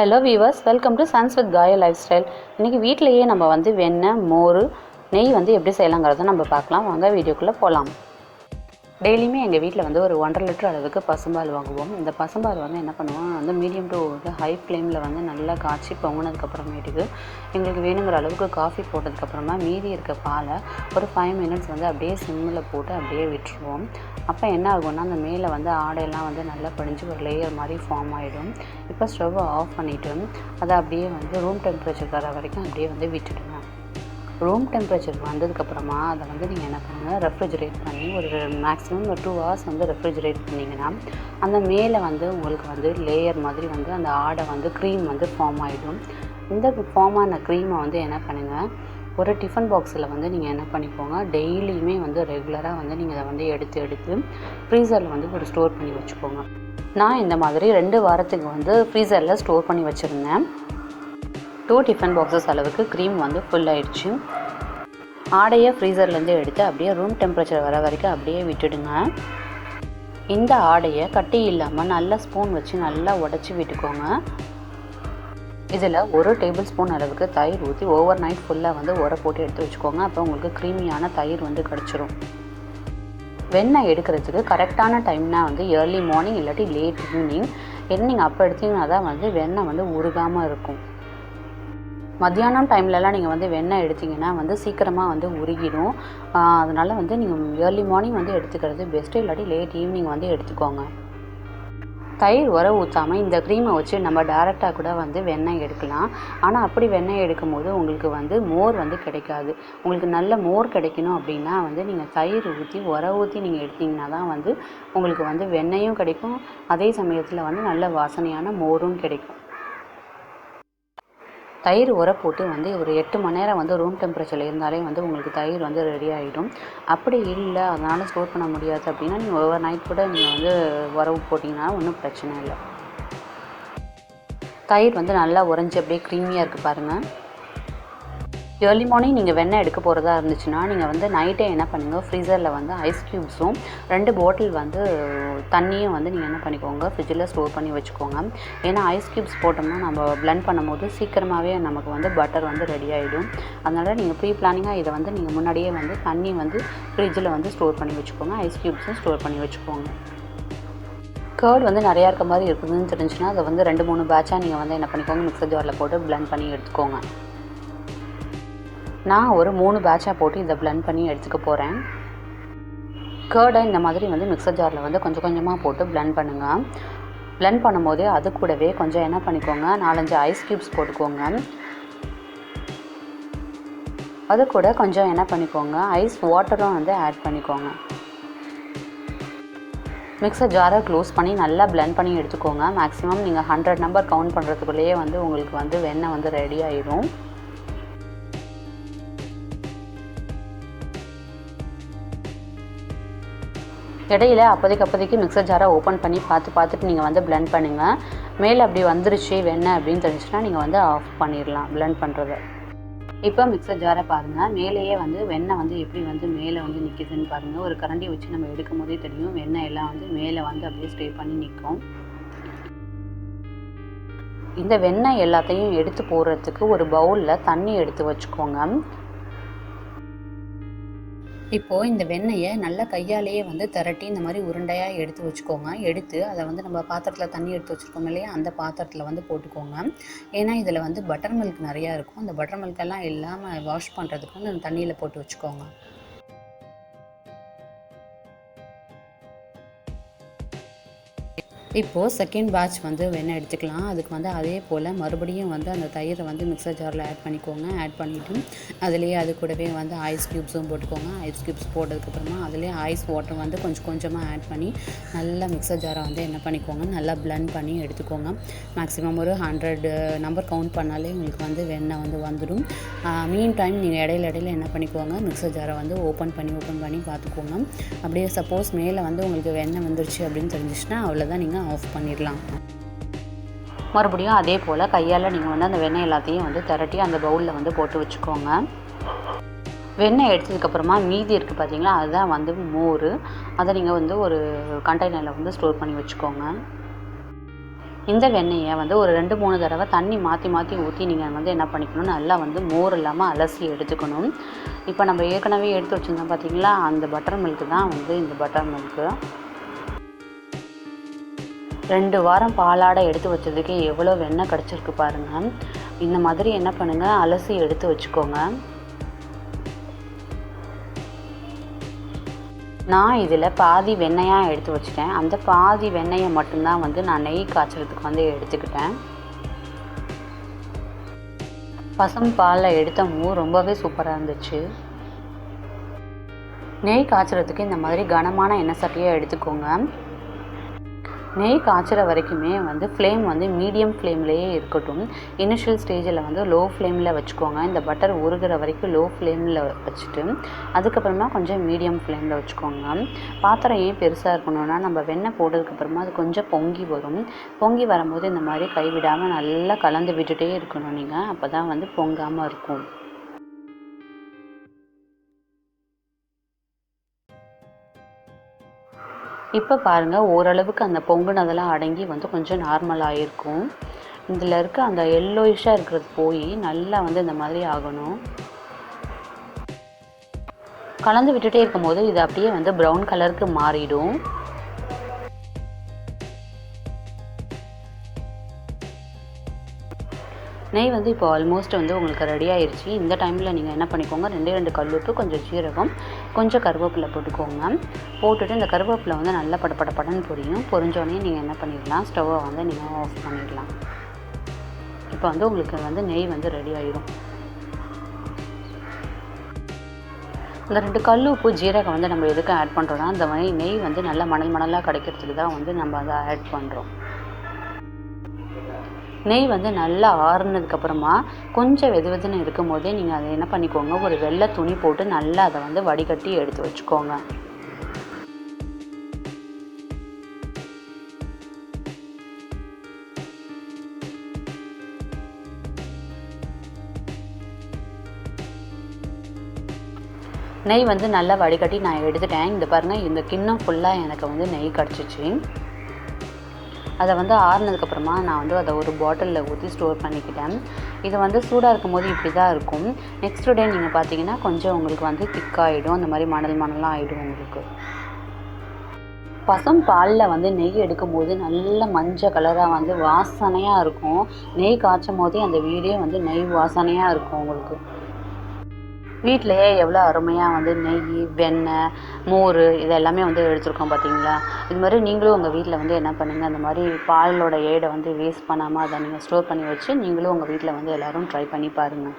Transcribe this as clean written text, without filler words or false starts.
Hello viewers, welcome to sons with Kaya lifestyle. இன்றைக்கி வீட்டிலையே நம்ம வந்து வெண்ணெய், மோர், நெய் வந்து எப்படி செய்யலாங்கிறத நம்ம பார்க்கலாம். வாங்க வீடியோக்குள்ளே போகலாம். டெய்லியுமே எங்கள் வீட்டில் வந்து ஒரு 1.5 லிட்டர் அளவுக்கு பசும்பால் வாங்குவோம். இந்த பசும்பால் வந்து என்ன பண்ணுவோம், வந்து மீடியம் டு ஹை ஃப்ளேமில் வந்து நல்லா காய்ச்சி பொங்கினதுக்கப்புறமேட்டுக்கு எங்களுக்கு வேணுங்கிற அளவுக்கு காஃபி போட்டதுக்கப்புறமா மீதி இருக்க பாலை ஒரு 5 மினிட்ஸ் வந்து அப்படியே சிம்மில் போட்டு அப்படியே விட்டுருவோம். அப்போ என்ன ஆகும்னா, அந்த மேலே வந்து ஆடையெல்லாம் வந்து நல்லா படிஞ்சு ஒரு லேயர் மாதிரி ஃபார்ம் ஆகிடும். இப்போ ஸ்டவ்வை ஆஃப் பண்ணிவிட்டு அதை அப்படியே வந்து ரூம் டெம்பரேச்சர் வர வரைக்கும் அப்படியே வந்து விட்டுடுங்க. ரூம் டெம்பரேச்சர் வந்ததுக்கப்புறமா அதை வந்து நீங்கள் என்ன பண்ணுங்கள், ரெஃப்ரிஜரேட் பண்ணி ஒரு மேக்ஸிமம் ஒரு 2 hours வந்து ரெஃப்ரிஜரேட் பண்ணிங்கன்னா அந்த மேலே வந்து உங்களுக்கு வந்து லேயர் மாதிரி வந்து அந்த ஆடை வந்து க்ரீம் வந்து ஃபார்ம் ஆகிடும். இந்த ஃபார்ம் ஆன க்ரீமை வந்து என்ன பண்ணுங்கள், ஒரு டிஃபன் பாக்ஸில் வந்து நீங்கள் என்ன பண்ணிக்கோங்க, டெய்லியுமே வந்து ரெகுலராக வந்து நீங்கள் அதை வந்து எடுத்து ஃப்ரீசரில் வந்து ஒரு ஸ்டோர் பண்ணி வச்சுக்கோங்க. நான் இந்த மாதிரி 2 வாரத்துக்கு வந்து ஃப்ரீசரில் ஸ்டோர் பண்ணி வச்சுருந்தேன். 2 டிஃபன் பாக்ஸஸ் அளவுக்கு க்ரீம் வந்து ஃபுல் ஆகிடுச்சு. ஆடையை ஃப்ரீசர்லேருந்து எடுத்து அப்படியே ரூம் டெம்பரேச்சர் வர வரைக்கும் அப்படியே விட்டுடுங்க. இந்த ஆடையை கட்டி இல்லாமல் நல்லா ஸ்பூன் வச்சு நல்லா உடச்சி விட்டுக்கோங்க. இதில் 1 டேபிள் ஸ்பூன் அளவுக்கு தயிர் ஊற்றி ஓவர் நைட் ஃபுல்லாக வந்து உர போட்டு எடுத்து வச்சுக்கோங்க. அப்போ உங்களுக்கு க்ரீமியான தயிர் வந்து கிடச்சிரும். வெண்ணெய் எடுக்கிறதுக்கு கரெக்டான டைம்னா வந்து ஏர்லி மார்னிங் இல்லாட்டி லேட் ஈவினிங். நீங்கள் அப்போ எடுத்திங்கன்னா தான் வந்து வெண்ணெய் வந்து உருகாமல் இருக்கும். மத்தியானம் டைம்லலாம் நீங்கள் வந்து வெண்ணெய் எடுத்திங்கன்னா வந்து சீக்கிரமாக வந்து உருகிடும். அதனால் வந்து நீங்கள் ஏர்லி மார்னிங் வந்து எடுத்துக்கிறது பெஸ்ட்டு, இல்லாட்டி லேட் ஈவினிங் வந்து எடுத்துக்கோங்க. தயிர் உர ஊற்றாமல் இந்த க்ரீமை வச்சு நம்ம டேரெக்டாக கூட வந்து வெண்ணெய் எடுக்கலாம். ஆனால் அப்படி வெண்ணெய் எடுக்கும் போது உங்களுக்கு வந்து மோர் வந்து கிடைக்காது. உங்களுக்கு நல்ல மோர் கிடைக்கணும் அப்படின்னா வந்து நீங்கள் தயிர் ஊற்றி உர ஊற்றி நீங்கள் எடுத்திங்கன்னா தான் வந்து உங்களுக்கு வந்து வெண்ணெயும் கிடைக்கும், அதே சமயத்தில் வந்து நல்ல வாசனையான மோரும் கிடைக்கும். தயிர் உர போட்டு வந்து ஒரு 8 மணி நேரம் வந்து ரூம் டெம்பரேச்சரில் இருந்தாலே வந்து உங்களுக்கு தயிர் வந்து ரெடி ஆகிடும். அப்படி இல்லை, அதனால் ஸ்டோர் பண்ண முடியாது அப்படின்னா நீங்கள் ஓவர் நைட் கூட நீங்கள் வந்து உரவு போட்டிங்கன்னா ஒன்றும் பிரச்சனை இல்லை. தயிர் வந்து நல்லா உறைஞ்சி அப்படியே க்ரீமியாக இருக்குது பாருங்கள். ஏர்லி மார்னிங் நீங்கள் வெண்ணெய் எடுக்க போகிறதா இருந்துச்சுன்னா நீங்கள் வந்து நைட்டே என்ன பண்ணுங்கள், ஃப்ரீசரில் வந்து ஐஸ் க்யூப்ஸும் 2 பாட்டில் வந்து தண்ணியும் வந்து நீங்கள் என்ன பண்ணிக்கோங்க, ஃப்ரிட்ஜில் ஸ்டோர் பண்ணி வச்சுக்கோங்க. ஏன்னா ஐஸ் க்யூப்ஸ் போட்டோம்னா நம்ம பிளெண்ட் பண்ணும்போது சீக்கிரமாகவே நமக்கு வந்து பட்டர் வந்து ரெடி ஆகிடும். அதனால் நீங்கள் ப்ரீ பிளானிங்காக இதை வந்து நீங்கள் முன்னாடியே வந்து தண்ணி வந்து ஃப்ரிட்ஜில் வந்து ஸ்டோர் பண்ணி வச்சுக்கோங்க, ஐஸ் க்யூப்ஸும் ஸ்டோர் பண்ணி வச்சுக்கோங்க. கர்ட் வந்து நிறையா இருக்க மாதிரி இருக்குதுன்னு தெரிஞ்சுன்னா அதை வந்து 2-3 பேட்சாக நீங்கள் வந்து என்ன பண்ணிக்கோங்க, மிக்சர் ஜாரில் போட்டு பிளெண்ட் பண்ணி எடுத்துக்கோங்க. நான் ஒரு 3 பேட்சாக போட்டு இதை பிளெண்ட் பண்ணி எடுத்துக்க போகிறேன். கர்டை இந்த மாதிரி வந்து மிக்சர் ஜாரில் வந்து கொஞ்சம் கொஞ்சமாக போட்டு பிளெண்ட் பண்ணுங்கள். பிளெண்ட் பண்ணும்போதே அது கூடவே கொஞ்சம் என்ன பண்ணிக்கோங்க, 4-5 ஐஸ் க்யூப்ஸ் போட்டுக்கோங்க. அது கூட கொஞ்சம் என்ன பண்ணிக்கோங்க, ஐஸ் வாட்டரும் வந்து ஆட் பண்ணிக்கோங்க. மிக்சர் ஜாரை க்ளோஸ் பண்ணி நல்லா பிளெண்ட் பண்ணி எடுத்துக்கோங்க. மேக்ஸிமம் நீங்கள் 100 நம்பர் கவுண்ட் பண்ணுறதுக்குள்ளேயே வந்து உங்களுக்கு வந்து வெண்ணெய் வந்து ரெடி ஆயிடும். இடையில அப்போதைக்கு மிக்சர் ஜாரை ஓப்பன் பண்ணி பார்த்துட்டு நீங்கள் வந்து பிளெண்ட் பண்ணுங்கள். மேலே அப்படி வந்துருச்சு வெண்ணெய் அப்படின்னு தெரிஞ்சுன்னா நீங்கள் வந்து ஆஃப் பண்ணிடலாம் பிளெண்ட் பண்ணுறதை. இப்போ மிக்சர் ஜாரை பாருங்கள், மேலேயே வந்து வெண்ணெய் வந்து எப்படி வந்து மேலே வந்து நிற்கிதுன்னு பாருங்கள். ஒரு கரண்டி வச்சு நம்ம எடுக்கும் போதே தெரியும், வெண்ணெய் எல்லாம் வந்து மேலே வந்து அப்படியே ஸ்டே பண்ணி நிற்கும். இந்த வெண்ணெய் எல்லாத்தையும் எடுத்து போடுறதுக்கு ஒரு பவுலில் தண்ணி எடுத்து வச்சுக்கோங்க. இப்போது இந்த வெண்ணெயை நல்லா கையாலேயே வந்து திரட்டி இந்த மாதிரி உருண்டையாக எடுத்து வச்சுக்கோங்க. எடுத்து அதை வந்து நம்ம பாத்திரத்தில் தண்ணி எடுத்து வச்சுருக்கோம் இல்லையா, அந்த பாத்திரத்தில் வந்து போட்டுக்கோங்க. ஏன்னா இதில் வந்து பட்டர் மில்க் நிறையா இருக்கும். அந்த பட்டர் மில்கெல்லாம் இல்லாமல் வாஷ் பண்ணுறதுக்கு வந்து அந்த தண்ணியில் போட்டு வச்சுக்கோங்க. இப்போது செகண்ட் பேட்ச் வந்து வெண்ணெய் எடுத்துக்கலாம். அதுக்கு வந்து அதே போல் மறுபடியும் வந்து அந்த தயிரை வந்து மிக்சர் ஜாரில் ஆட் பண்ணிக்கோங்க. ஆட் பண்ணிவிட்டு அதுலேயே அது கூடவே வந்து ஐஸ் க்யூப்ஸும் போட்டுக்கோங்க. ஐஸ் க்யூப்ஸ் போட்டதுக்கப்புறமா அதுலேயே ஐஸ் வாட்டர் வந்து கொஞ்சம் கொஞ்சமாக ஆட் பண்ணி நல்லா மிக்சர் ஜாரை வந்து என்ன பண்ணிக்கோங்க, நல்லா பிளெண்ட் பண்ணி எடுத்துக்கோங்க. மேக்ஸிமம் ஒரு 100 நம்பர் கவுண்ட் பண்ணாலே உங்களுக்கு வந்து வெண்ணெய் வந்து வந்துடும். மீன் டைம் நீங்கள் இடையில என்ன பண்ணிக்கோங்க, மிக்சர் ஜாரை வந்து ஓப்பன் பண்ணி பார்த்துக்கோங்க. அப்படியே சப்போஸ் மேலே வந்து உங்களுக்கு வெண்ணெய் வந்துருச்சு அப்படின்னு தெரிஞ்சிச்சுன்னா அவ்வளோதான், நீங்கள் ஆஃப் பண்ணிடலாம். மறுபடியும் அதே போல் கையால் நீங்கள் வந்து அந்த வெண்ணெய் எல்லாத்தையும் வந்து திரட்டி அந்த பவுலில் வந்து போட்டு வச்சுக்கோங்க. வெண்ணெய் எடுத்ததுக்கப்புறமா மீதி இருக்குது பார்த்தீங்களா, அதுதான் வந்து மோர். அதை நீங்கள் வந்து ஒரு கண்டெய்னரில் வந்து ஸ்டோர் பண்ணி வச்சுக்கோங்க. இந்த வெண்ணெயை வந்து ஒரு 2-3 தடவை தண்ணி மாற்றி மாற்றி ஊற்றி நீங்கள் வந்து என்ன பண்ணிக்கணும், நல்லா வந்து மோர் இல்லாமல் அலசி எடுத்துக்கணும். இப்போ நம்ம ஏற்கனவே எடுத்து வச்சுருந்தோம் பார்த்தீங்களா, அந்த பட்டர் மில்க்கு தான் வந்து இந்த பட்டர் மில்க்கு. 2 வாரம் பாலாடை எடுத்து வச்சதுக்கு எவ்வளோ வெண்ணெய் கிடச்சிருக்கு பாருங்கள். இந்த மாதிரி என்ன பண்ணுங்கள், அலசி எடுத்து வச்சுக்கோங்க. நான் இதில் பாதி வெண்ணெயாக எடுத்து வச்சுட்டேன். அந்த பாதி வெண்ணெயை மட்டும்தான் வந்து நான் நெய் காய்ச்சறதுக்கு வந்து எடுத்துக்கிட்டேன். பசும் பாலில் எடுத்த மோர் ரொம்பவே சூப்பராக இருந்துச்சு. நெய் காய்ச்சறதுக்கு இந்த மாதிரி கனமான எண்ணெய் சட்டியாக எடுத்துக்கோங்க. நெய் காய்ச்சிற வரைக்குமே வந்து ஃப்ளேம் வந்து மீடியம் ஃப்ளேம்லேயே இருக்கட்டும். இனிஷியல் ஸ்டேஜில் வந்து லோ ஃப்ளேமில் வச்சுக்கோங்க. இந்த பட்டர் உருகிற வரைக்கும் லோ ஃப்ளேமில் வச்சுட்டு அதுக்கப்புறமா கொஞ்சம் மீடியம் ஃப்ளேமில் வச்சுக்கோங்க. பாத்திரம் ஏன் பெருசாக இருக்கணும்னா, நம்ம வெண்ணெய் போட்டதுக்கப்புறமா அது கொஞ்சம் பொங்கி வரும். பொங்கி வரும்போது இந்த மாதிரி கைவிடாமல் நல்லா கலந்து விட்டுட்டே இருக்கணும் நீங்கள். அப்போ தான் வந்து பொங்காமல் இருக்கும். இப்போ பாருங்கள், ஓரளவுக்கு அந்த பொங்குனதெல்லாம் அடங்கி வந்து கொஞ்சம் நார்மலாக இருக்கும். இதில் இருக்க அந்த எல்லோயிஷாக இருக்கிறது போய் நல்லா வந்து இந்த மாதிரி ஆகணும். கலந்து விட்டுட்டே இருக்கும்போது இது அப்படியே வந்து ப்ரௌன் கலருக்கு மாறிடும். நெய் வந்து இப்போ ஆல்மோஸ்ட் வந்து உங்களுக்கு ரெடி ஆயிடுச்சு. இந்த டைமில் நீங்கள் என்ன பண்ணிக்கோங்க, 2 கல்லுப்பு, கொஞ்சம் ஜீரகம், கொஞ்சம் கருவேப்பிலை போட்டுக்கோங்க. போட்டுட்டு இந்த கருவேப்பிலை வந்து நல்லா படன்னு பொரியும். பொரிஞ்சோடனே நீங்கள் என்ன பண்ணிடலாம், ஸ்டவ்வை வந்து நீங்கள் ஆஃப் பண்ணிடலாம். இப்போ வந்து உங்களுக்கு வந்து நெய் வந்து ரெடி ஆயிடும். இந்த 2 கல் உப்பு ஜீரகம் வந்து நம்ம எதுக்கு ஆட் பண்ணுறோன்னா, அந்த மாதிரி நெய் வந்து நல்லா மணலாக கிடைக்கிறதுக்கு தான் வந்து நம்ம அதை ஆட் பண்ணுறோம். நெய் வந்து நல்லா ஆறுனதுக்கப்புறமா கொஞ்சம் வெதுன்னு இருக்கும் போதே நீங்கள் அதை என்ன பண்ணிக்கோங்க, ஒரு வெள்ளை துணி போட்டு நல்லா அதை வந்து வடிகட்டி எடுத்து வச்சுக்கோங்க. நெய் வந்து நல்லா வடிகட்டி நான் எடுத்துட்டேன். இந்த பாருங்கள், இந்த கிண்ணம் ஃபுல்லாக எனக்கு வந்து நெய் கிடச்சிச்சு. அதை வந்து ஆறுனதுக்கப்புறமா நான் வந்து அதை ஒரு பாட்டிலில் ஊற்றி ஸ்டோர் பண்ணிக்கிட்டேன். இது வந்து சூடாக இருக்கும் போது இப்படி தான் இருக்கும். நெக்ஸ்ட் டே நீங்கள் பார்த்தீங்கன்னா கொஞ்சம் உங்களுக்கு வந்து திக்காகிடும். அந்த மாதிரி மணலாக ஆகிடும் உங்களுக்கு. பசும் பாலில் வந்து நெய் எடுக்கும்போது நல்ல மஞ்சள் கலராக வந்து வாசனையாக இருக்கும். நெய் காய்ச்சும் போதே அந்த வீடே வந்து நெய் வாசனையாக இருக்கும் உங்களுக்கு. வீட்டிலையே எவ்வளோ அருமையாக வந்து நெய், வெண்ணெய், மோர் இதெல்லாமே வந்து எடுத்துருக்கோம் பார்த்தீங்களா. இது மாதிரி நீங்களும் உங்கள் வீட்டில் வந்து என்ன பண்ணுங்கள், அந்த மாதிரி பாலோட ஏடை வந்து வேஸ்ட் பண்ணாமல் அதை நீங்கள் ஸ்டோர் பண்ணி வச்சு நீங்களும் உங்கள் வீட்டில் வந்து எல்லோரும் ட்ரை பண்ணி பாருங்கள்.